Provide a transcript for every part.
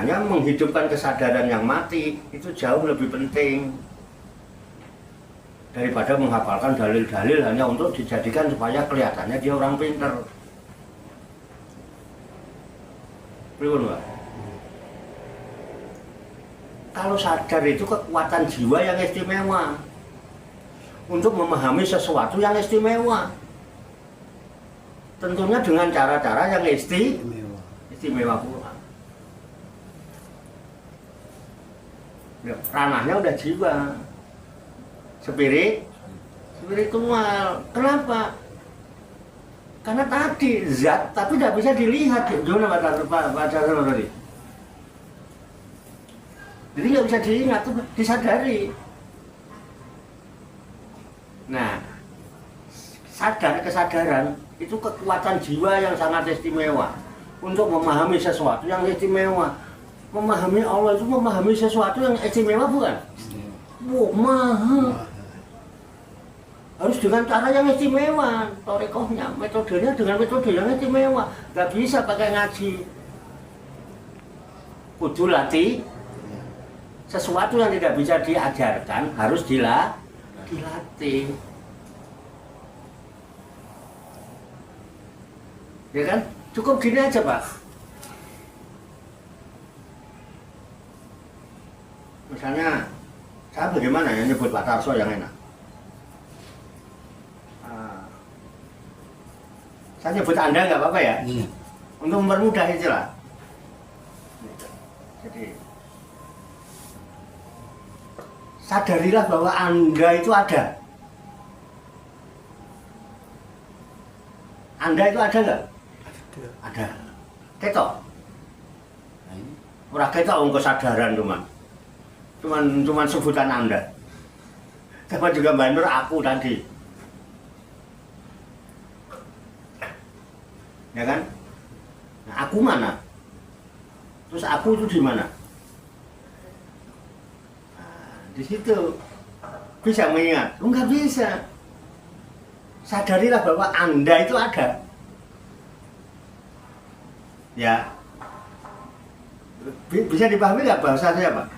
Makanya menghidupkan kesadaran yang mati itu jauh lebih penting daripada menghafalkan dalil-dalil hanya untuk dijadikan supaya kelihatannya dia orang pintar. Pripun, Pak? Kalau sadar itu kekuatan jiwa yang istimewa untuk memahami sesuatu yang istimewa. Tentunya dengan cara-cara yang istimewa pula. Ranahnya udah jiwa. Spiritual. Kenapa? Karena tadi zat tapi tidak bisa dilihat. Gimana Pak Jarno tadi? Jadi nggak bisa diingat, tuh disadari. Nah, kesadaran itu kekuatan jiwa yang sangat istimewa untuk memahami sesuatu yang istimewa. Memahami Allah itu memahami sesuatu yang istimewa bukan? Harus dengan cara yang istimewa, torikohnya, metodenya dengan metode yang istimewa. Gak bisa pakai ngaji. Kudu latih. Sesuatu yang tidak bisa diajarkan harus dilatih. Ya kan? Cukup gini aja, Pak. Misalnya, saya bagaimana ya nyebut Pak Tarso yang enak? Saya nyebut Anda nggak apa-apa ya? Untuk mempermudah istilah. Jadi, sadarilah bahwa Anda itu ada. Anda itu ada nggak? Ada. Ketok. Ora ketok wong kesadaran cuman sebutan Anda. Sama juga Mbak Nur aku tadi. Ya kan? Nah, aku mana? Terus aku itu di mana? Di situ bisa mengingat, enggak bisa. Sadarilah bahwa Anda itu ada. Ya, bisa dipahami nggak bahasa saya, Pak?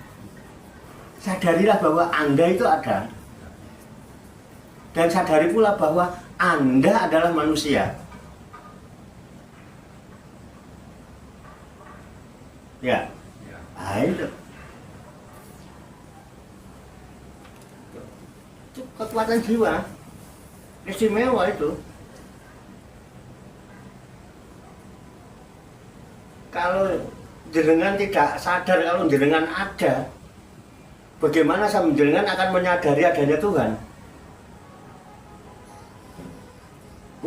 Sadarilah bahwa Anda itu ada. Dan sadari pula bahwa Anda adalah manusia. Ya, itu. Itu kekuatan jiwa istimewa itu. Kalau jenengan tidak sadar kalau jenengan ada, bagaimana jenengan akan menyadari adanya Tuhan?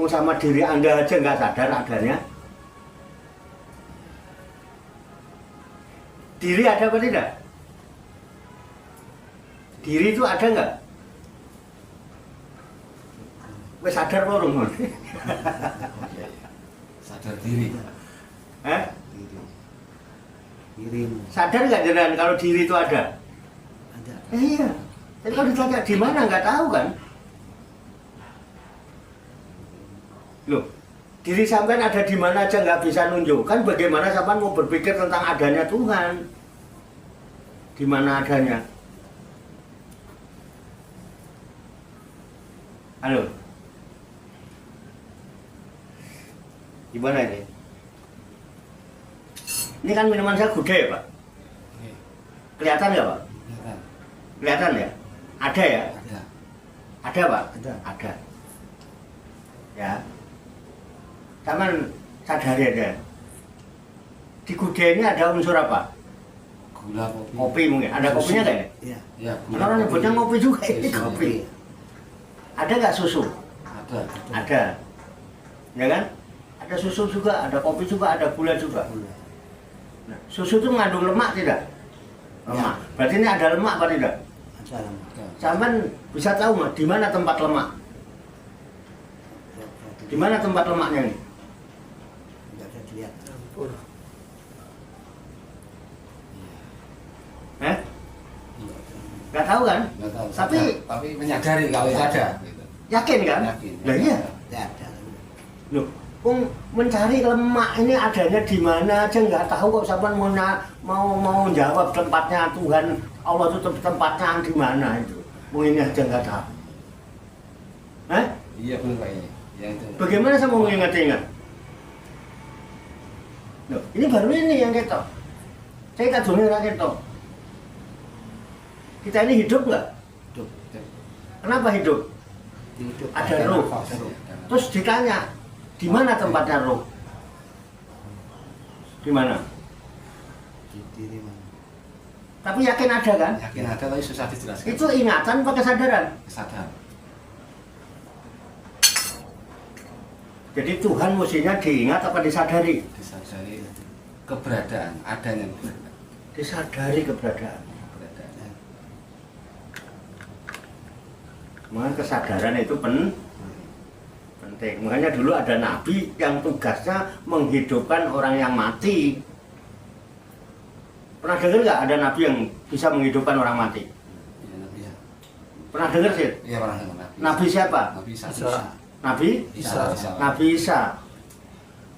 Sama diri Anda aja nggak sadar adanya. Diri ada apa tidak? Diri itu ada nggak? Wes sadar belum? Sadar diri. Diri. Sadar nggak jenengan kalau diri itu ada? Ada. Iya. Tapi kalau ditanya di mana nggak tahu kan? Loh, diri sampean ada di mana aja nggak bisa nunjukkan. Bagaimana sampean mau berpikir tentang adanya Tuhan? Di mana adanya? Halo. Gimana ini? Ini kan minuman saya gudeg ya, Pak? Kelihatan nggak, Pak? Kelihatan ya? Ada ya? Ada. Ada, Pak? Ada. Ya. Taman sadari ada. Di gudeg ini ada unsur apa? Gula, kopi. Kopi mungkin. Ada kopinya nggak ya? Iya. Ya, gula, Orang nyebutnya ngopi juga ini Susu. kopi. Ada nggak susu? Ada. Ada. Ya kan? Ada susu juga, ada kopi juga, ada gula juga. Nah, susu itu mengandung lemak tidak? Lemak. Berarti ini ada lemak apa tidak? Ada lama. Sampai bisa tahu nggak di mana tempat lemak? Di mana tempat lemaknya ini? Tidak ada dilihat. Nggak tahu kan? Nggak tahu. Tapi menyadari kalau itu ada. Gitu. yakin kan? Yakin. Lah iya. Tidak ada. Loh, Mencari lemak ini adanya di mana aja nggak tahu kok sampean mau jawab tempatnya Tuhan Allah itu tempatnya di mana itu. Ini aja nggak tahu. Iya belum Pak ini. Yang itu. Bagaimana saya mau ingat-ingat? Loh, ini baru ini yang ketok. Saya tak dunia yang ketok. Kita ini hidup nggak? Hidup. Kenapa hidup? Hidup. Ada roh. Terus ditanya, di mana tempatnya roh? Di mana? Di diri mana? Tapi yakin ada kan? Yakin ada tapi susah dijelaskan. Itu ingatan apa kesadaran? Kesadaran. Jadi Tuhan mestinya diingat apa disadari? Disadari keberadaan, adanya keberadaan. Disadari keberadaan. Keberadaan. Makanya kesadaran itu penting. Makanya dulu ada nabi yang tugasnya menghidupkan orang yang mati. Pernah dengar nggak ada nabi yang bisa menghidupkan orang mati? Iya Nabi ya. Pernah dengar sih? Iya pernah dengar Nabi. Nabi siapa? Nabi Isa. Nabi? Isa. Nabi Isa.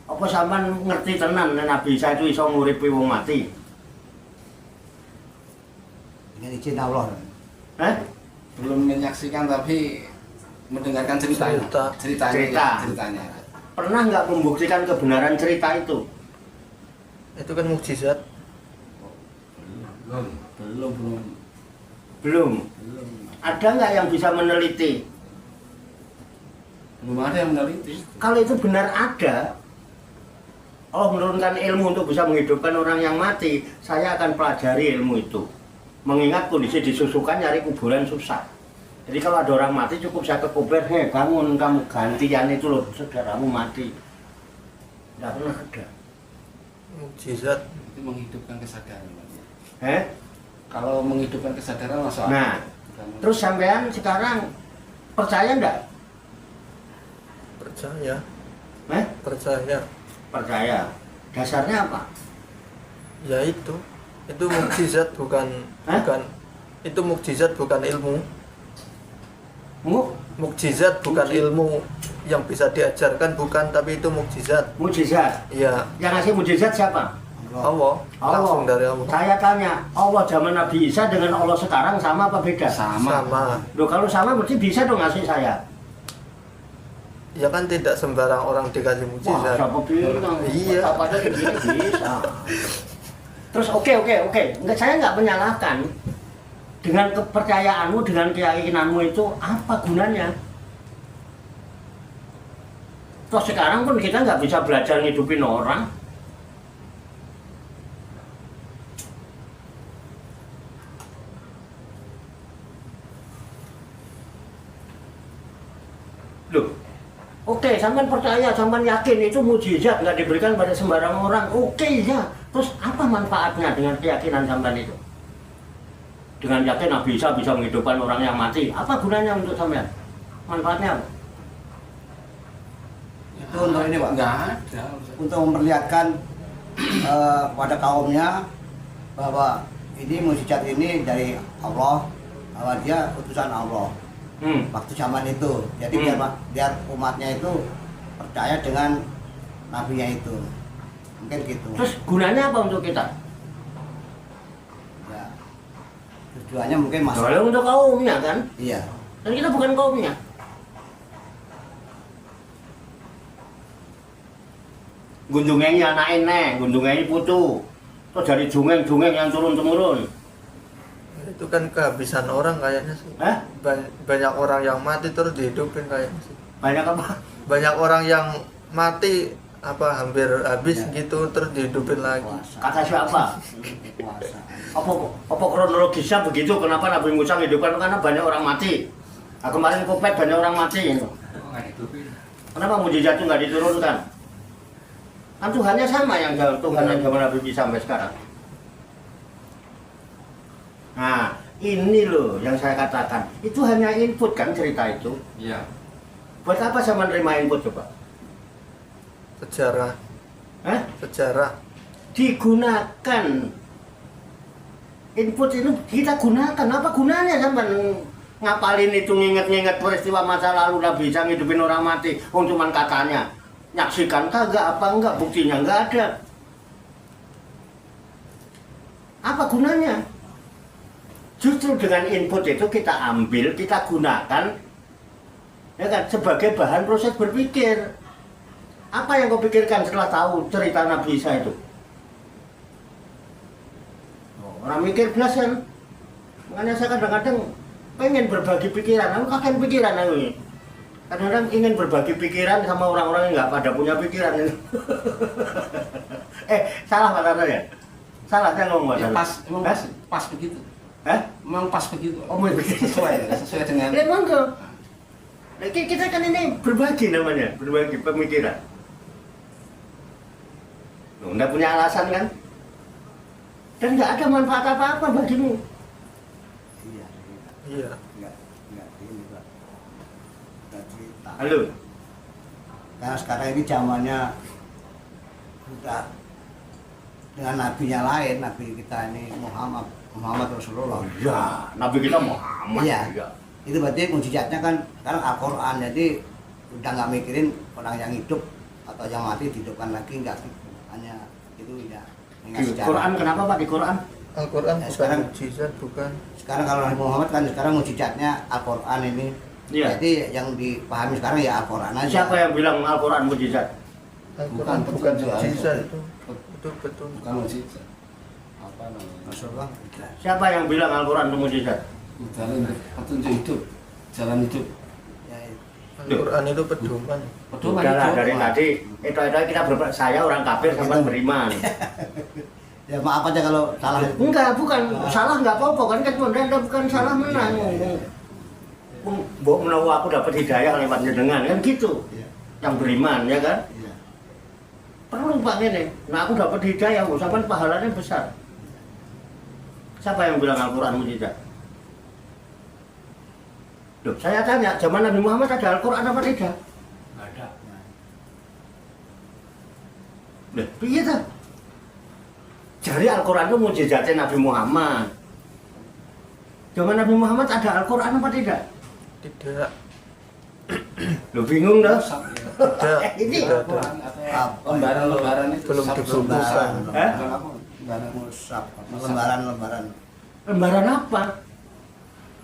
Apa sampean ngerti tenan Nabi Isa itu iso nguripi wong mati? Dengan izin Allah. Belum menyaksikan tapi mendengarkan ceritanya. Ceritanya. Pernah nggak membuktikan kebenaran cerita itu? Itu kan mukjizat. Belum. Ada nggak yang bisa meneliti? Belum ada yang meneliti. Kalau itu benar ada, Allah menurunkan ilmu untuk bisa menghidupkan orang yang mati, saya akan pelajari ilmu itu. Mengingat kondisi disusukan nyari kuburan susah. Jadi kalau ada orang mati cukup saya ke kubur, bangun kamu gantian itu loh, saudaramu mati. Tidak pernah ada. Mukjizat. Itu menghidupkan kesadaran. Kalau menghidupkan kesadaran masuk akal. Nah, terus sampean sekarang percaya enggak? Percaya. Percaya. Percaya. Dasarnya apa? Ya itu mukjizat bukan itu mukjizat bukan ilmu. Mukjizat bukan ilmu yang bisa diajarkan bukan, tapi itu mukjizat. Mukjizat. Iya. Yang ngasih mukjizat siapa? Allah. Langsung dari Allah. Saya tanya, Allah zaman Nabi Isa dengan Allah sekarang sama apa beda? Sama. Loh kalau sama berarti bisa dong ngasih saya. Ya kan tidak sembarang orang dikasih Wah, mukjizat. siapa bilang? Iya. Apa aja begini bisa. Terus oke. Enggak, saya nggak menyalahkan. Dengan kepercayaanmu, dengan keyakinanmu itu apa gunanya? Terus sekarang pun kita nggak bisa belajar ngidupin orang. Loh, oke, sampean percaya, sampean yakin itu mujizat nggak diberikan pada sembarang orang. Oke ya, terus apa manfaatnya dengan keyakinan sampean itu? Dengan yakin Nabi Isa bisa menghidupkan orang yang mati, apa gunanya untuk sampean? Manfaatnya apa? Itu untuk ini Pak. Enggak ada. Untuk memperlihatkan pada kaumnya bahwa ini mukjizat ini dari Allah, bahwa dia utusan Allah. Waktu zaman itu, jadi biar umatnya itu percaya dengan nabinya itu, mungkin gitu. Terus gunanya apa untuk kita? Ya, tujuannya mungkin Soalnya untuk kaumnya kan, Iya. dan kita bukan kaumnya. Gunjungengi anak ini, gunjungengi putu, terus dari jungeng yang turun temurun. Itu kan kehabisan orang kayaknya sih. Banyak orang yang mati terus dihidupin kayaknya sih. Banyak apa? Banyak orang yang mati hampir habis gitu terus dihidupin lagi. Kata siapa? Puasa. Apa kronologisnya begitu? Kenapa Nabi Musa menghidupkan? Karena banyak orang mati. Nah, kemarin Kopet banyak orang mati. Kenapa mujizat itu nggak diturunkan? Kan Tuhannya sama yang Tuhan yang zaman Nabi Isa sampai sekarang. Nah, ini loh yang saya katakan. Itu hanya input kan cerita itu. Iya. Buat apa sama menerima input coba? Sejarah. Sejarah. Digunakan. Input itu kita gunakan. Apa gunanya sampai ngapalin itu, nginget-nginget peristiwa masa lalu Nabi Isa ngidupin orang mati. Cuman katanya. Nyaksikan kagak apa enggak, buktinya enggak ada. Apa gunanya? Justru dengan input itu kita ambil, kita gunakan ya kan, sebagai bahan proses berpikir. Apa yang kau pikirkan setelah tahu cerita Nabi Isa itu? Orang mikir belas kan. Makanya saya kadang-kadang pengen berbagi pikiran. Aku kakek pikiran aku ini. Kadang-kadang ingin berbagi pikiran sama orang-orang yang nggak pada punya pikiran. Salah Pak Tarno ya? Salah saya ngomong Ya, salah. pas, emang pas begitu. Memang pas begitu. Begitu. Sesuai dengan. Ya monggo. Nah, kita kan ini berbagi namanya, berbagi pemikiran. Loh, nggak punya alasan kan? Dan nggak ada manfaat apa-apa bagimu. Iya. Enggak ini Pak. Enggak cerita. Halo. Karena sekarang ini zamannya udah dengan nabinya lain, nabi kita ini Muhammad Rasulullah. Ya, Nabi kita Muhammad. Iya. Ya. Itu berarti mujizatnya kan sekarang Al-Quran, jadi udah nggak mikirin orang yang hidup atau yang mati dihidupkan lagi, enggak gitu. Hanya itu ya. Di Quran kenapa Pak di Quran? Al-Quran Ya, bukan sekarang- mukjizat, bukan. Sekarang kalau Nabi Muhammad kan sekarang mujizatnya Al-Quran ini. Iya. Jadi yang dipahami sekarang ya Al-Quran aja. Siapa yang bilang Al-Quran mujizat? Al-Quran Bukan bukan petunjuk. mukjizat itu. Itu betul. Bukan mujizat. Apa namanya? Rasulullah tidak. Siapa yang bilang Al-Quran itu mujizat? Jalan petunjuk hidup, jalan hidup. Ya, Al-Quran itu pedoman. Pedoman Udah lah, hidup. dari tadi itu kita saya orang kafir sama beriman. ya maaf aja kalau salah. Enggak, bukan salah enggak apa-apa kan Anda bukan salah menang. Mbok menawa aku dapat hidayah lewat jenengan kan gitu. Iya. Yang beriman ya kan? Iya. Perlu Pak ini. Nah aku dapat hidayah, sampai pahalanya besar. Siapa yang bilang Al-Quran mujizat? Loh, saya tanya, zaman Nabi Muhammad ada Al-Quran apa tidak? Enggak ada. Loh, piye ta? Jadi Al-Quran itu mujizatnya Nabi Muhammad. Zaman Nabi Muhammad ada Al-Quran apa tidak? Tidak. Lo bingung dah? Tidak. Ini Tidak ada. Al-Quran atau lembaran-lembaran itu Belum sab- dikumpulkan. Hah? Bukan apa? Lembaran Musab, lembaran-lembaran lembaran apa?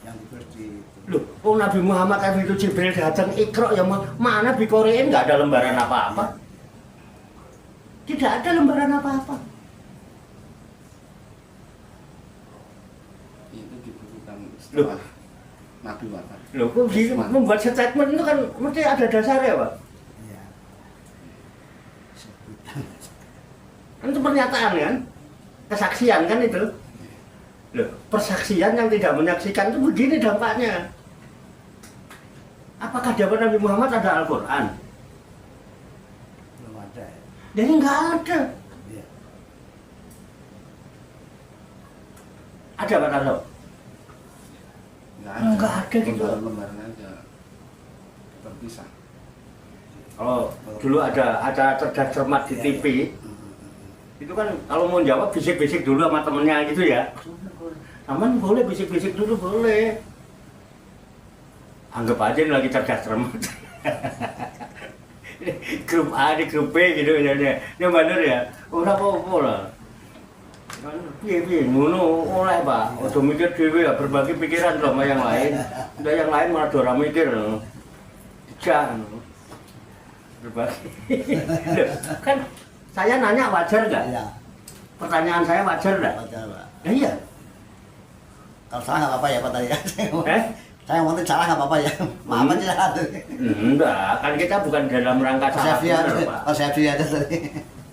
yang ditulis di Loh, oh Nabi Muhammad kan itu Jibril datang Iqra ya mana di Korea nggak ada lembaran apa-apa. Tidak ada lembaran apa-apa. itu dibutuhkan Loh. setelah Nabi wafat. Loh, kok membuat statement itu kan mesti ada dasarnya, Pak. ya. Kan itu pernyataan kan? Kesaksian kan itu. Loh, persaksian yang tidak menyaksikan itu begini dampaknya. Apakah zaman Nabi Muhammad ada Al-Quran? Belum ada ya. Jadi nggak ada. Iya. Ada Pak Tarno? Nggak ada gitu. Lembaran-lembaran aja terpisah. Kalau dulu ada cerdas cermat di TV, itu kan kalau mau jawab bisik-bisik dulu sama temennya gitu ya. Aman boleh bisik-bisik dulu boleh. Anggap aja ini lagi cerdas cermat. Grup A di grup B gitu ya. Ini bener ya. Ora apa-apa lah. Piye ngono oleh Pak. Udah mikir dhewe ya berbagi pikiran sama yang lain. Udah yang lain malah ora mikir. Dijak. Berbagi. Loh, kan saya nanya wajar nggak? Iya. Pertanyaan saya wajar nggak? Wajar, Pak. Ya iya. Kalau salah nggak apa-apa ya Pak tadi ya. Eh? Saya ngomongin salah nggak apa-apa ya. Maaf aja. Enggak, kan kita bukan dalam rangka salah Persepsi aja, benar, Pak. persepsi aja tadi.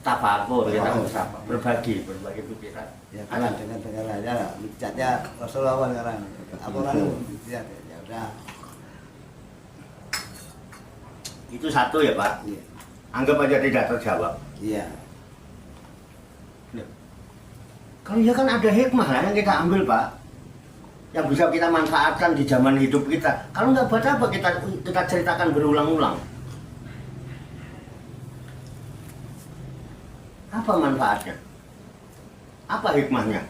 Tafakur kita Oh. bersama, berbagi pikiran. Ya kan dengar aja lah. Mujizatnya Rasulullah sekarang. Al-Quran itu mujizat ya udah. Itu satu ya Pak. Iya. Anggap aja tidak terjawab. Iya. Kalau ya kan ada hikmah lah yang kita ambil Pak, yang bisa kita manfaatkan di zaman hidup kita. Kalau nggak buat apa kita ceritakan berulang-ulang. Apa manfaatnya? Apa hikmahnya?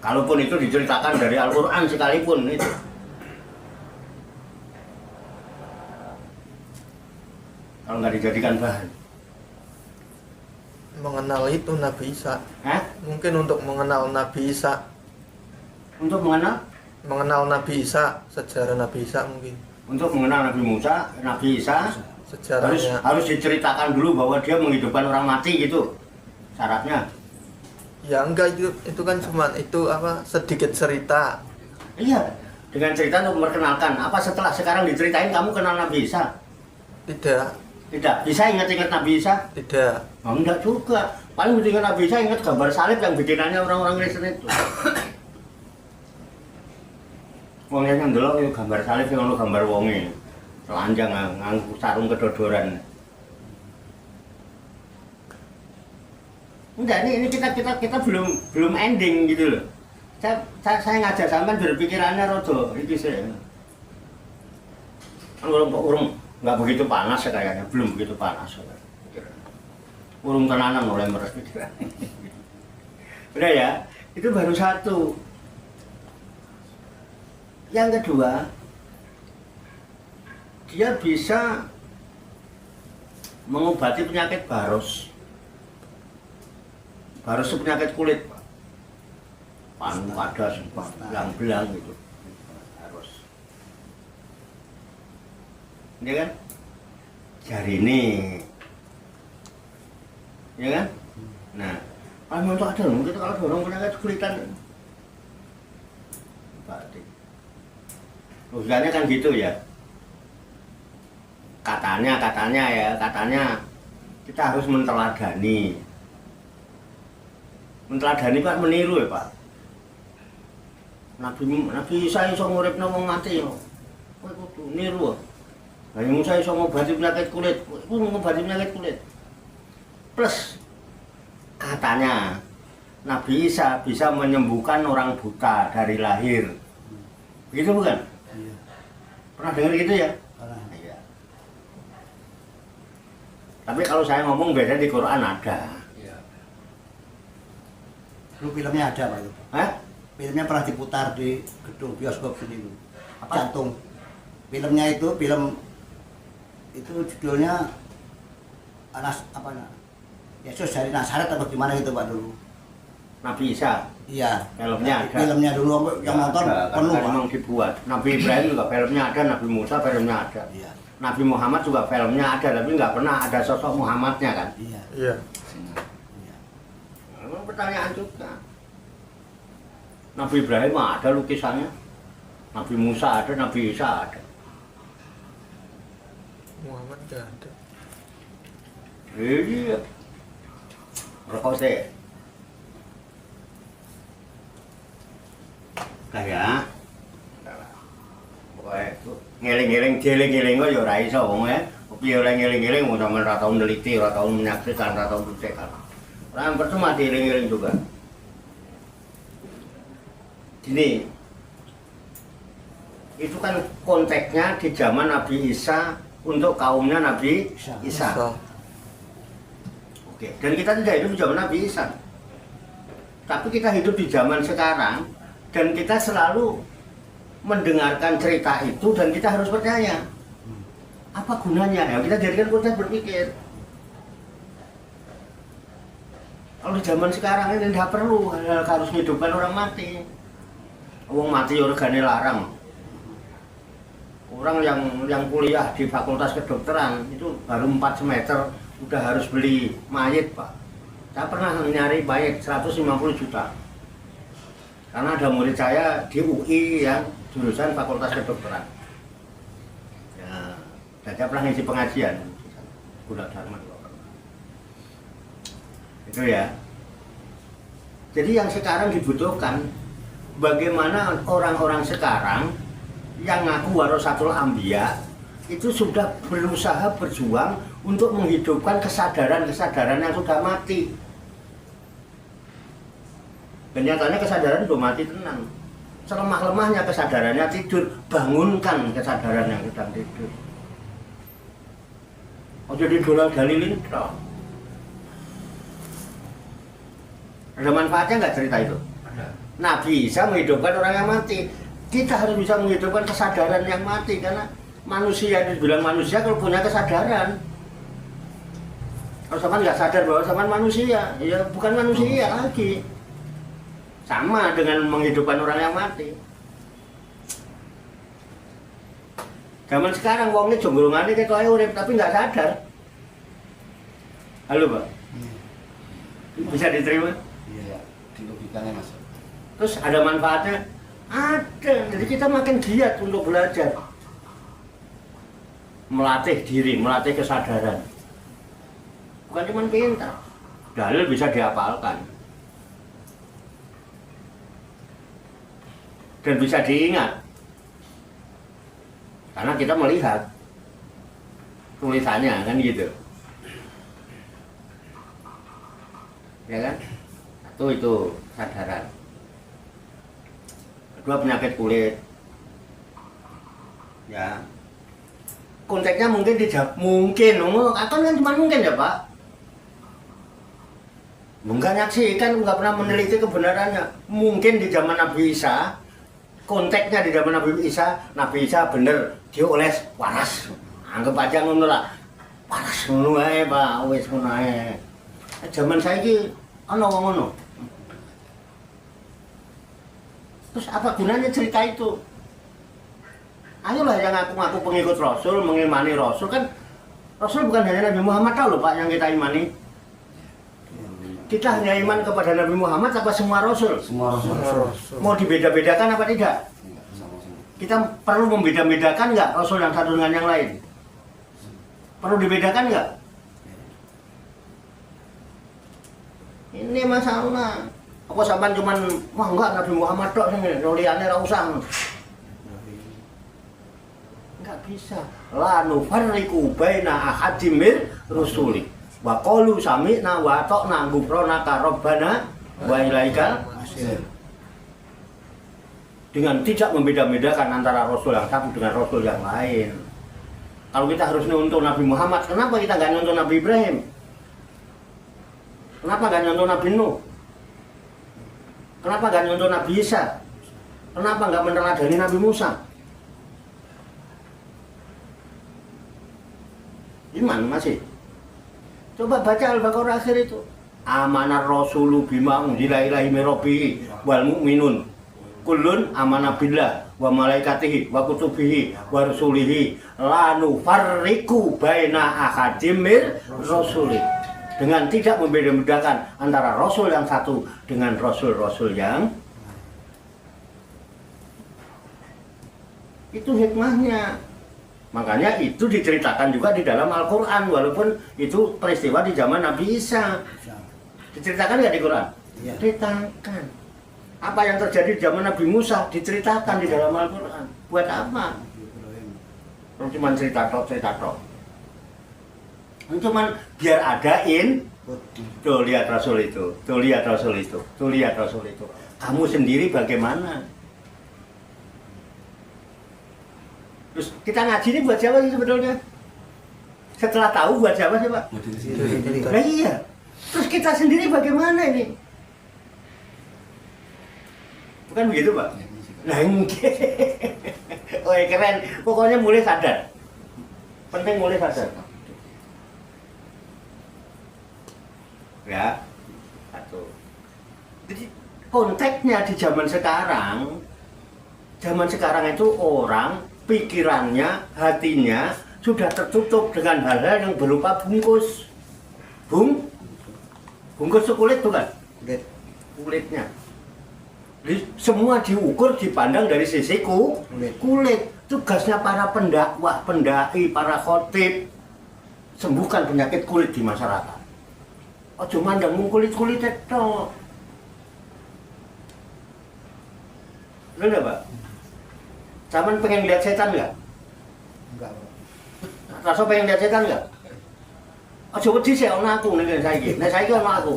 Kalaupun itu diceritakan dari Al-Quran sekalipun itu. nggak dijadikan bahan? Mengenal itu Nabi Isa. Hah? Mungkin untuk mengenal Nabi Isa. Untuk Mengenal Nabi Isa, sejarah Nabi Isa mungkin. untuk mengenal Nabi Musa, Nabi Isa Sejarahnya. harus diceritakan dulu bahwa dia menghidupkan orang mati gitu syaratnya. Ya enggak, itu kan cuma itu apa, sedikit cerita. Iya, dengan cerita untuk memperkenalkan. Apa setelah sekarang diceritain kamu kenal Nabi Isa? Tidak. Tidak. Bisa ingat-ingat Nabi Isa? Tidak. Oh, enggak juga. Paling ingat Nabi Isa ingat gambar salib yang bikinannya orang-orang Kristen itu. Wong yang ndelok itu gambar salib yang ono gambar wonge. Telanjang nganggo sarung kedodoran. Enggak, ini kita belum ending gitu loh. Saya ngajak sampean berpikirannya rodo iki sih. Urung nggak begitu panas kayaknya, belum begitu panas. Urung tenanan mulai meres pikiran. Udah ya, itu baru satu. Yang kedua, dia bisa mengobati penyakit baros. Baros itu penyakit kulit, Pak. Panu padas, belang-belang gitu. Baros. Ini kan? Jari ini. Ya kan? Nah, kalau untuk ada kita kalau dorong penyakit kulitan batik. Logikanya kan gitu ya. Katanya kita harus menteladani. Menteladani Pak, meniru ya Pak. Nabi Isa iso nguripno wong mati yo. Kowe kudu niru. Nabi Musa iso ngobati penyakit kulit, kowe ngobati penyakit kulit. Plus katanya Nabi Isa bisa menyembuhkan orang buta dari lahir. Begitu bukan? Iya. Pernah dengar gitu ya? Pernah. Iya. Tapi kalau saya ngomong beda di Quran ada. Iya. Dulu filmnya ada Pak itu. Hah? Filmnya pernah diputar di gedung bioskop sini. Apa? Jantung. Filmnya itu judulnya Anas apa nak? Yesus dari Nazaret atau gimana gitu Pak dulu. Nabi Isa. Iya. Filmnya ada. Filmnya dulu yang nonton penuh Pak. Memang dibuat. Nabi Ibrahim juga filmnya ada, Nabi Musa filmnya ada. Iya. Nabi Muhammad juga filmnya ada, tapi nggak pernah ada sosok Muhammadnya kan. Iya. Iya. Iya. Memang pertanyaan juga. Nabi Ibrahim ada lukisannya, Nabi Musa ada, Nabi Isa ada. Muhammad enggak ada. Iya. Rekote. Kayak ngeling-ngeling dieling-eling kok ya ora iso wong e. Piye oleh ngeling-eling wong sampean ora tau neliti, ora tau menyaksikan, ora tau buktikan. Ora percuma dieling-eling juga. Gini, itu kan konteksnya di zaman Nabi Isa untuk kaumnya Nabi Isa. Oke, dan kita tidak hidup di zaman Nabi Isa. Tapi kita hidup di zaman sekarang dan kita selalu mendengarkan cerita itu dan kita harus percaya. Apa gunanya? Ya kita jadikan proses berpikir. Kalau di zaman sekarang ini tidak perlu harus menghidupkan orang mati. Wong mati organe larang. Orang yang kuliah di Fakultas Kedokteran itu baru 4 semester udah harus beli mayit, Pak. Saya pernah nyari mayit 150 juta. Karena ada murid saya di UI yang jurusan Fakultas Kedokteran. Ya, saya pernah ngisi pengajian. Budak Dharma. Itu ya. Jadi yang sekarang dibutuhkan bagaimana orang-orang sekarang yang ngaku warasatul anbiya itu sudah berusaha berjuang untuk menghidupkan kesadaran-kesadaran yang sudah mati. Dan nyatanya kesadaran sudah mati tenang. Selemah-lemahnya kesadarannya tidur, bangunkan kesadaran yang sedang tidur. Oh jadi dolar dalilin toh. Ada manfaatnya nggak cerita itu? Ada. Nabi Isa menghidupkan orang yang mati. Kita harus bisa menghidupkan kesadaran yang mati karena manusia yang dibilang manusia kalau punya kesadaran. Kalau sampean nggak sadar bahwa sampean manusia, ya bukan manusia lagi. Sama dengan menghidupkan orang yang mati. Zaman sekarang wong ini jonggolongane ketoke urip tapi nggak sadar. Halo, Pak. Bisa diterima? Iya, di logikanya Mas. Terus ada manfaatnya? Ada. Jadi kita makin giat untuk belajar. Melatih diri, melatih kesadaran. Bukan cuma pintar. Dalil bisa dihafalkan. Dan bisa diingat. Karena kita melihat tulisannya kan gitu. Ya kan? Satu itu kesadaran. Kedua penyakit kulit. Ya. Konteksnya mungkin tidak mungkin, akan kan cuma mungkin ya Pak. Enggak nyaksikan, enggak pernah meneliti kebenarannya. Mungkin di zaman Nabi Isa, konteksnya di zaman Nabi Isa bener dioles waras. Anggap aja ngono lah. Waras ngono ae Pak, wis ngono ae. Zaman saiki ana wong ngono. Terus apa gunanya cerita itu? Ayolah yang ngaku-ngaku pengikut Rasul, mengimani Rasul kan. Rasul bukan hanya Nabi Muhammad tahu loh Pak yang kita imani. Kita hanya iman kepada Nabi Muhammad apa semua Rasul? Semua Rasul. Mau dibeda-bedakan apa tidak? Kita perlu membeda-bedakan nggak Rasul yang satu dengan yang lain? Perlu dibedakan nggak? Ini masalah. Apa sampean cuman wah enggak Nabi Muhammad tok sing liyane ra usah. Enggak bisa. La nufarriqu baina ahadin mir rusuli. Wa qalu sami'na wa ata'na ghufranaka rabbana wa ilaikal masir. Dengan tidak membeda-bedakan antara Rasul yang satu dengan Rasul yang lain. Kalau kita harus nuntut Nabi Muhammad, kenapa kita nggak nuntut Nabi Ibrahim? Kenapa nggak nuntut Nabi Nuh? Kenapa nggak nuntut Nabi Isa? Kenapa nggak meneladani Nabi Musa? Iman masih. Coba baca Al-Baqarah akhir itu. Amanar Rasulu bima unzila ilaihi min rabbih wal mu'minun. Kullun amana billah wa malaikatihi wa kutubihi wa rusulihi la nufarriqu baina ahadim mir rasuli. Dengan tidak membeda-bedakan antara Rasul yang satu dengan Rasul-Rasul yang itu hikmahnya. Makanya itu diceritakan juga di dalam Al-Quran walaupun itu peristiwa di zaman Nabi Isa. Diceritakan nggak di Quran? Iya. Diceritakan. Apa yang terjadi di zaman Nabi Musa diceritakan di dalam Al-Quran. Buat apa? Cuma cerita tok. Cuman biar adain. Tuh lihat Rasul itu. Kamu sendiri bagaimana? Terus kita ngaji ini buat siapa sih sebetulnya? Setelah tahu buat siapa sih Pak? Nah iya. Terus kita sendiri bagaimana ini? Bukan begitu Pak? Nah mungkin. Oh keren. Pokoknya mulai sadar. Penting mulai sadar. Ya. Satu. Jadi konteksnya di zaman sekarang itu orang pikirannya, hatinya sudah tertutup dengan hal-hal yang berupa bungkus. Bungkus kulit bukan? Kulitnya. Jadi semua diukur, dipandang dari sisi kulit. Tugasnya para pendakwah, pendai, para khotib sembuhkan penyakit kulit di masyarakat. Oh cuma mandang kulit-kulit itu. Benar Pak? Cuman pengen lihat setan nggak? Enggak. Rasa pengen lihat setan nggak? Oh coba di sini aku nih saya aku.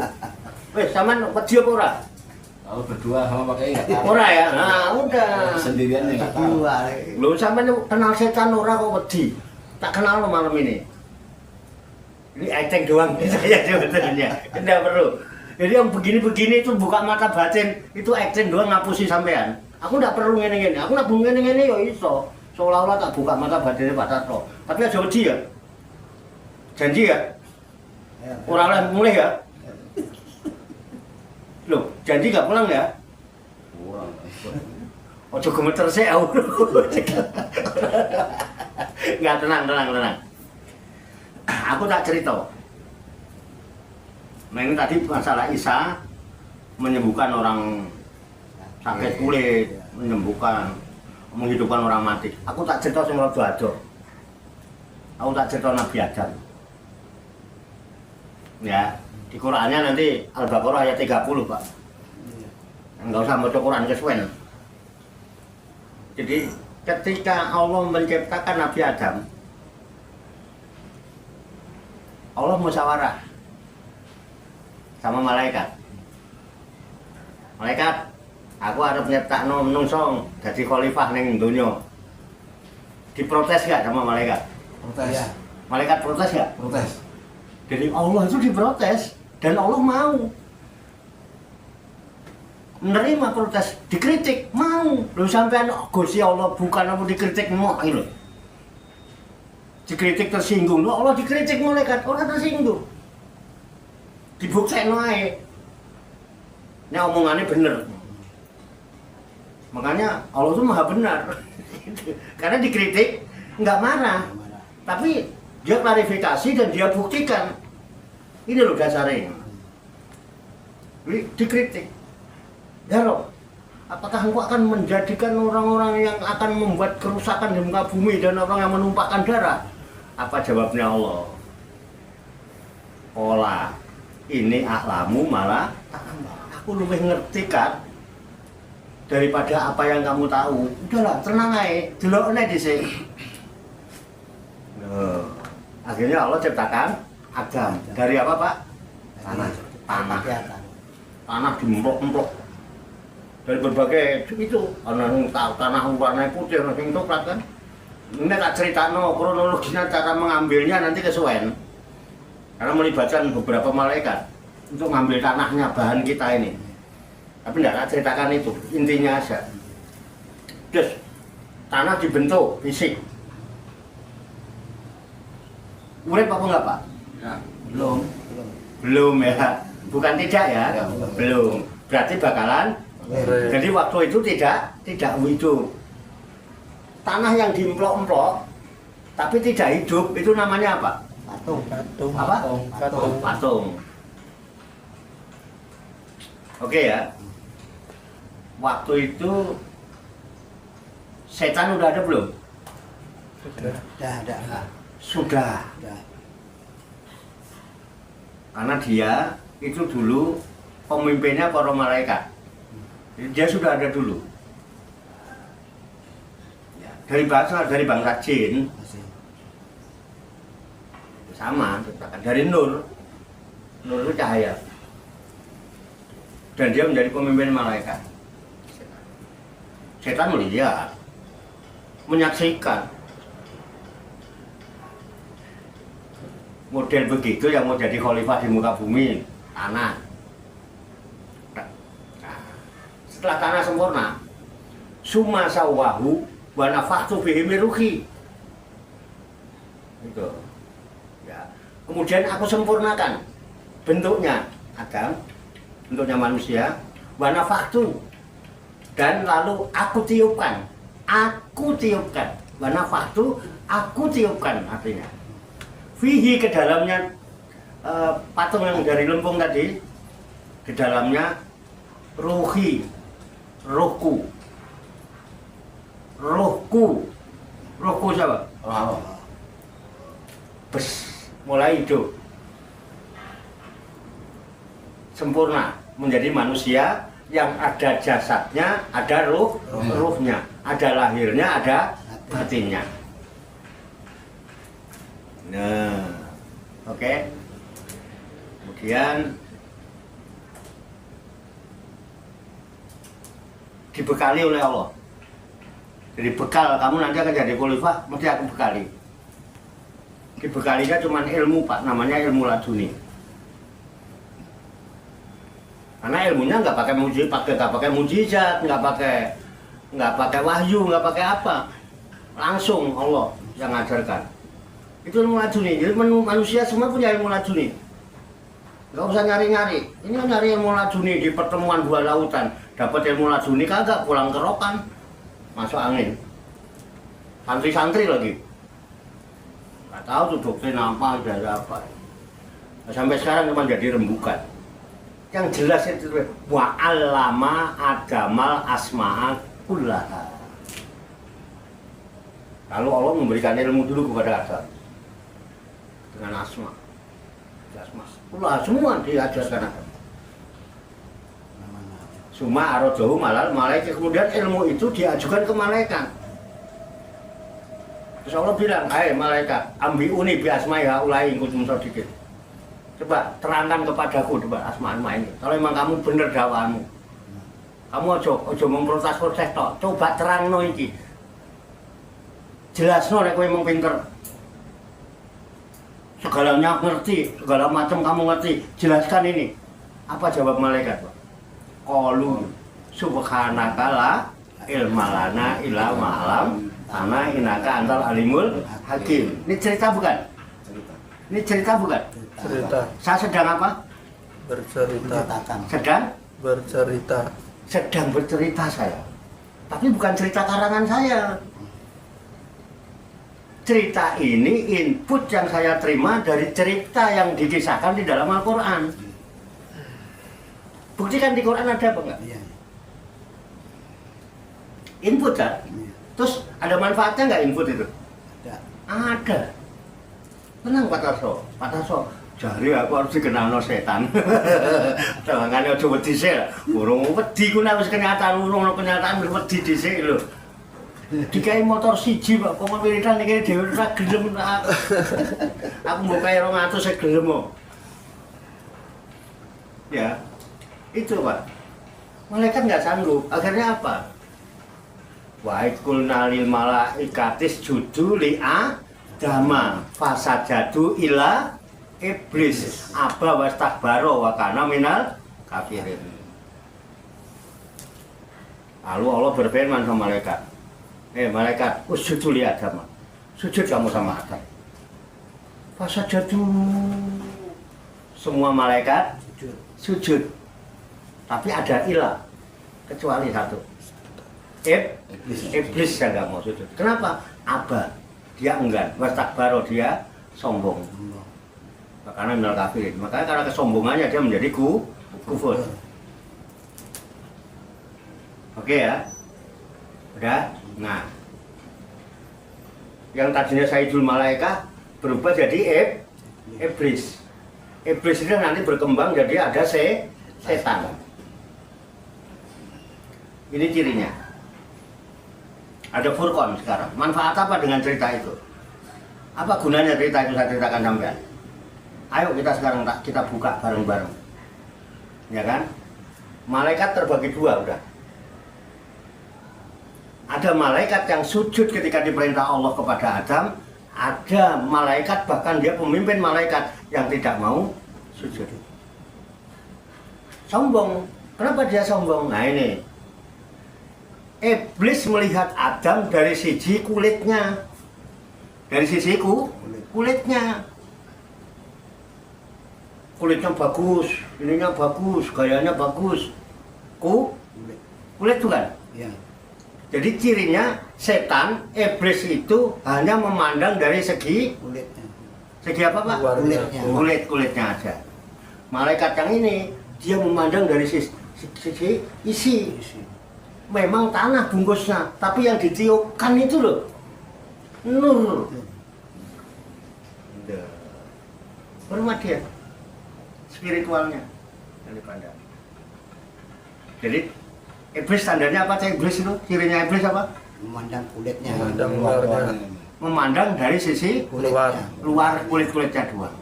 Wes sampean wedi apa ora? Kalau berdua sama pakai nggak tahu. Ora ya? Nah udah. Sendirian ya nggak tahu. Lu sampean kenal setan ora kok wedi? Tak kenal lo malam ini. Ini acting doang saya sebetulnya. Tidak perlu. Jadi yang begini-begini itu buka mata batin, itu acting doang ngapusi sampean. Aku tidak perlu ngene-ngene. Aku nak bunga ngene-ngene ya iso. Seolah-olah tak buka mata batinnya Pak Tarto. Tapi aja wedi ya. Janji ya. Orang oleh mulai ya. Loh, jadi nggak pulang ya? Kurang. Ojo gemeter sih, nggak tenang. Aku tak cerita. Nah ini tadi masalah Isa menyembuhkan orang sakit kulit, menyembuhkan, menghidupkan orang mati. Aku tak cerita sing rada ado. Aku tak cerita Nabi Adam. Ya, di Qur'annya nanti Al-Baqarah ayat 30, Pak. Enggak usah baca Quran kesuwen. Jadi ketika Allah menciptakan Nabi Adam, Allah musyawarah sama malaikat. Malaikat, aku harus nyiptakno menungso dadi khalifah ning donya. Diprotes gak sama malaikat? Protes. Ya. Malaikat protes gak? Protes. Jadi Allah itu diprotes dan Allah mau menerima protes, dikritik, mau. Lu sampean Gusti Allah bukan aku dikritik mau lho. Dikritik tersinggung, Allah dikritik malaikat, orang tersinggung. Dibuktekno ae. Nek omongannya bener. Makanya Allah itu maha benar. Karena dikritik nggak marah, tapi dia klarifikasi dan dia buktikan. Ini loh dasarnya. Dikritik. Ya Rob, apakah engkau akan menjadikan orang-orang yang akan membuat kerusakan di muka bumi dan orang yang menumpahkan darah? Apa jawabnya Allah? Ola, ini aklamu malah aku lebih ngerti kan daripada apa yang kamu tahu. Udahlah, tenang aja, delokne dhisik. Akhirnya Allah ciptakan Adam dari apa, Pak? Tanah. Tanah dimemplok-memplok. Dari berbagai itu, tanah warna putih, orang yang coklat kan. Ini tak ceritano kronologisnya cara mengambilnya nanti kesuwen. Karena melibatkan beberapa malaikat untuk mengambil tanahnya, bahan kita ini. Tapi tidak tak ceritakan itu, intinya aja. Terus, tanah dibentuk, fisik. Urip apa enggak, Pak? Ya. Belum ya, bukan tidak ya, Ya, belum. Berarti bakalan. Jadi waktu itu tidak hidup. Tanah yang diemplok-emplok tapi tidak hidup itu namanya apa? Patung. Apa? Patung. Oke ya. Waktu itu setan udah ada belum? Sudah. Karena dia itu dulu pemimpinnya para malaikat. Dia sudah ada dulu. Dari bangsa jin sama, dari nur itu cahaya. Dan dia menjadi pemimpin malaikat. Setan melihat, menyaksikan model begitu yang mau jadi khalifah di muka bumi, tanah. Setelah tanah sempurna, summa sawahu wa nafakhtu fihi min ruhi. Itu. Ya. Kemudian aku sempurnakan bentuknya Adam, bentuknya manusia, wa nafakhtu, dan lalu aku tiupkan, wa nafakhtu, aku tiupkan artinya. Fihi ke dalamnya patung yang dari lempung tadi, ke dalamnya ruhi. Rohku siapa? Allah. Bes, mulai hidup sempurna menjadi manusia yang ada jasadnya, ada ruhnya, ada lahirnya, ada batinnya. Nah, oke. Kemudian dibekali oleh Allah. Jadi bekal kamu nanti akan jadi khalifah, mesti aku bekali. Dibekalinya cuma ilmu, Pak, namanya ilmu laduni. Karena ilmunya nggak pakai mujizat, nggak pakai wahyu, nggak pakai apa, langsung Allah yang ngajarkan. Itu ilmu laduni. Jadi manusia semua punya ilmu laduni. Nggak usah nyari-nyari. Ini nyari ilmu laduni di pertemuan dua lautan. Dapat ilmu laduni kagak, pulang ke rokan, masuk angin. Santri-santri lagi. Nggak tahu tuh doktrin apa, dari apa. Nah, sampai sekarang cuma jadi rembukan. Yang jelas itu wa'allama adamal asma'a kullaha. Lalu Allah memberikan ilmu dulu kepada Adam dengan asma. Pula semua diajarkan Adam. Suma arodohu malal malaikat. Kemudian ilmu itu diajukan ke malaikat. Terus Allah bilang, hai malaikat, ambiuni bi asma'i haulai in kuntum shadiqin. Coba terangkan kepadaku coba asma-asma ini. Kalau memang kamu bener dakwaanmu. Kamu ojo memprotes-protes tok. Coba terangno iki. Jelasno nek kowe mung pinter. Segalanya ngerti, segala macam kamu ngerti. Jelaskan ini. Apa jawab malaikat, Pak? Qalu subhanaka la ilma lana illa ma 'allam ana innaka antal alimul hakim. Ini cerita bukan? Ini cerita bukan? Cerita. Saya sedang apa? Bercerita. Sedang? Bercerita. Sedang bercerita saya. Tapi bukan cerita karangan saya. Cerita ini input yang saya terima dari cerita yang dikisahkan di dalam Al-Quran. Buktikan di Quran ada apa enggak? Iya. Input kan? Terus ada manfaatnya enggak input itu? Ada. Ada. Tenang Pak Tarso. Jari aku harus dikenalno setan. Tengane aja wedi sik. Urung wedi ku nek wis kenyataan urung kenyataan wis wedi dhisik lho. Dikai motor siji Pak, kok wiridan iki dhewe ora gelem tak. Aku mbok kae 200 sik gelem kok. Ya. Itu Pak. Malaikat nggak sanggup. Akhirnya apa? Wa ikulna lil malaikatis judu li adama fasajadu ila iblis aba wastakbara wa kana minal kafirin. Lalu Allah berfirman sama malaikat, malaikat, usjudu li Adam. Sujud kamu sama Adam. Fasajadu. Semua malaikat sujud. Tapi ada ilah kecuali satu. Iblis yang nggak mau sujud. Kenapa? Aba, dia enggan. Wastakbara, dia sombong. Karena minal kafirin. Makanya karena kesombongannya dia menjadi kufur. Oke ya. Udah. Nah, yang tadinya Sayyidul Malaikah berubah jadi iblis. Iblis itu nanti berkembang jadi ada setan. Ini cirinya. Ada Furqan sekarang. Manfaat apa dengan cerita itu? Apa gunanya cerita itu saya ceritakan sampean? Ayo kita sekarang kita buka bareng-bareng. Ya kan? Malaikat terbagi dua udah. Ada malaikat yang sujud ketika diperintah Allah kepada Adam. Ada malaikat bahkan dia pemimpin malaikat yang tidak mau sujud. Sombong. Kenapa dia sombong? Nah ini. Iblis melihat Adam dari sisi kulitnya. Dari sisi kulitnya. Kulitnya bagus, ininya bagus, gayanya bagus. Kulit bukan? Iya. Jadi cirinya setan, iblis itu hanya memandang dari segi Kulitnya. Segi apa Pak? Kulitnya. Kulitnya aja. Malaikat yang ini dia memandang dari sisi isi. Memang tanah bungkusnya, tapi yang ditiupkan itu loh nur. Hormat dia spiritualnya yang dipandang. Jadi iblis standarnya apa? Iblis itu cirinya iblis apa? Memandang kulitnya. Memandang luarnya. Memandang dari sisi luar kulitnya doang.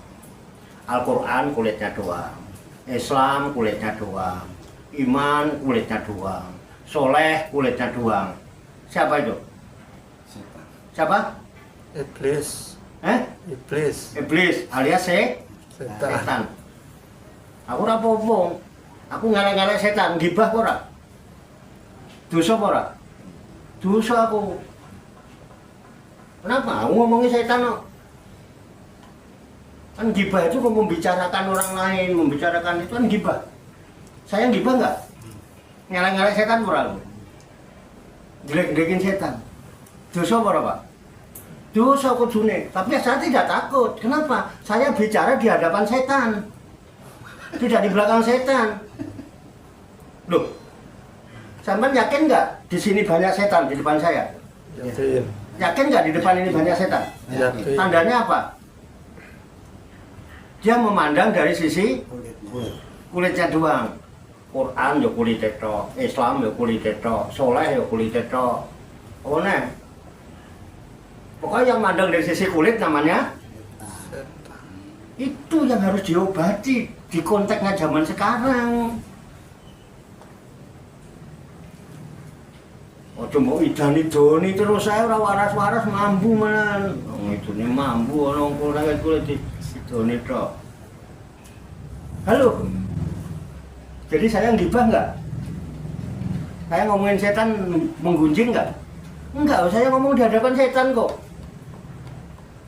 Al-Quran kulitnya doang, Islam kulitnya doang, iman kulitnya doang, soleh kulitnya doang. Siapa itu? Siapa? Iblis. Iblis. Iblis alias setan. Aku ora apa-apa. Aku ngelek-ngelek setan, gibah ora? Dosa ora? Dosa aku. Kenapa? Aku ngomongin setan kok. Kan gibah itu membicarakan orang lain, membicarakan itu kan gibah. Saya gibah nggak? Nyala-nyala setan orang. Jelek-jelekin setan. Dosa apa Pak? Dosa kudune, tapi saya tidak takut. Kenapa? Saya bicara di hadapan setan. Tidak di belakang setan. Loh, sampean yakin nggak di sini banyak setan di depan saya? Yakin. Yakin nggak di depan ini banyak setan? Yakin. Tandanya apa? Dia memandang dari sisi kulitnya doang. Quran ya kulit tok, Islam ya kulit tok, soleh ya kulit tok. Oh nah. Pokoknya yang mandang dari sisi kulit namanya itu yang harus diobati di konteksnya zaman sekarang. Oh cuma idani terus saya ora waras-waras mambu menan. Itu nih mambu orang kulit idani tok. Halo. Jadi saya gibah nggak? Saya ngomongin setan menggunjing nggak? Enggak, saya ngomong di hadapan setan kok.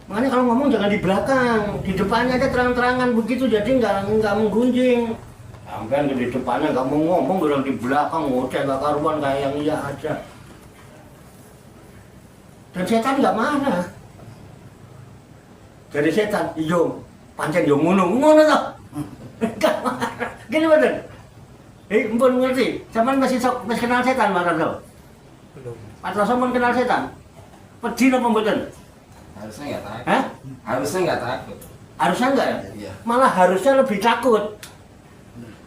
Makanya kalau ngomong jangan di belakang, di depannya aja terang-terangan begitu, jadi nggak menggunjing. Sampai di depannya nggak mau ngomong, orang di belakang ngoceh nggak karuan kayak yang iya aja. Dan setan nggak marah. Jadi setan, iyo, pancen yo ngono toh. Nggak marah, gini bener. Mpun ngerti, sampean masih kenal setan Pak Rasul? Belum. Pak Rasul pun kenal setan? Pedih apa mboten? Harusnya nggak takut. Hah? Harusnya nggak takut. Harusnya enggak ya? Iya. Malah harusnya lebih takut.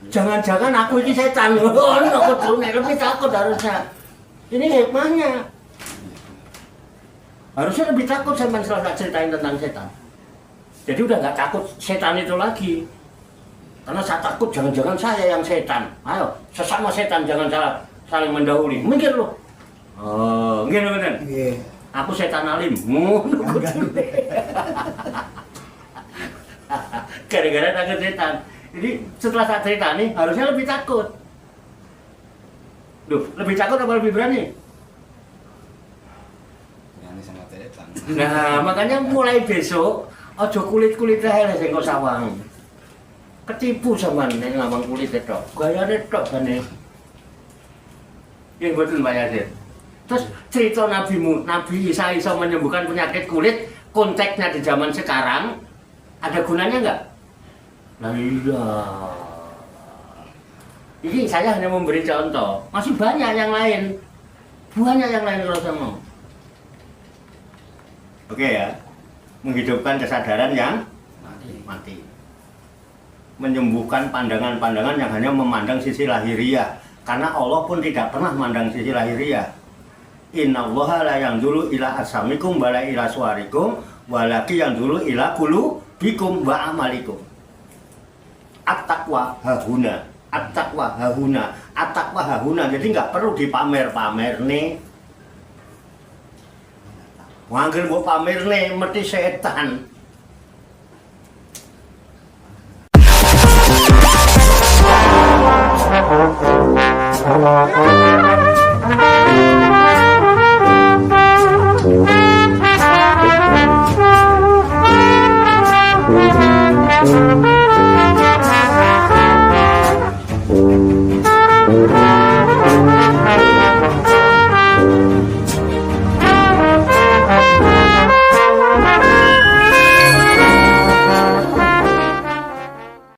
Jangan-jangan aku ini setan. Oh, aku tuh lebih takut harusnya. Ini hikmahnya. Harusnya lebih takut sampean setelah ceritain tentang setan. Jadi udah nggak takut setan itu lagi. Karena saya takut jangan-jangan saya yang setan. Ayo, sesama setan jangan saling mendahului. Mikir lu. Oh, gini bener. Iya. Aku setan alim. Gara-gara takut setan. Jadi setelah saya cerita nih, harusnya lebih takut. Duh, lebih takut apa lebih berani? Berani sama setan. Nah, makanya mulai besok, ojo kulit-kulit aja sing kok sawang. Ketipu sama nih ngomong kulit itu, gaya itu kan nih. Yang betul Pak Yasir. Terus cerita Nabi Isa menyembuhkan penyakit kulit, konteksnya di zaman sekarang, ada gunanya nggak? Nah iya. Ini saya hanya memberi contoh, masih banyak yang lain. Kalau saya mau. Oke ya, menghidupkan kesadaran yang mati. Menyembuhkan pandangan-pandangan yang hanya memandang sisi lahiriah, karena Allah pun tidak pernah memandang sisi lahiriah. Innallaha la yanzuru ila asamikum wala ila suwarikum walaki yanzuru ila qulubikum wa amalikum. At-taqwa hahuna, at-taqwa hahuna, at-taqwa hahuna. Jadi nggak perlu dipamer-pamer nih. Wangger mbok pamer nih mesti setan. Thank you.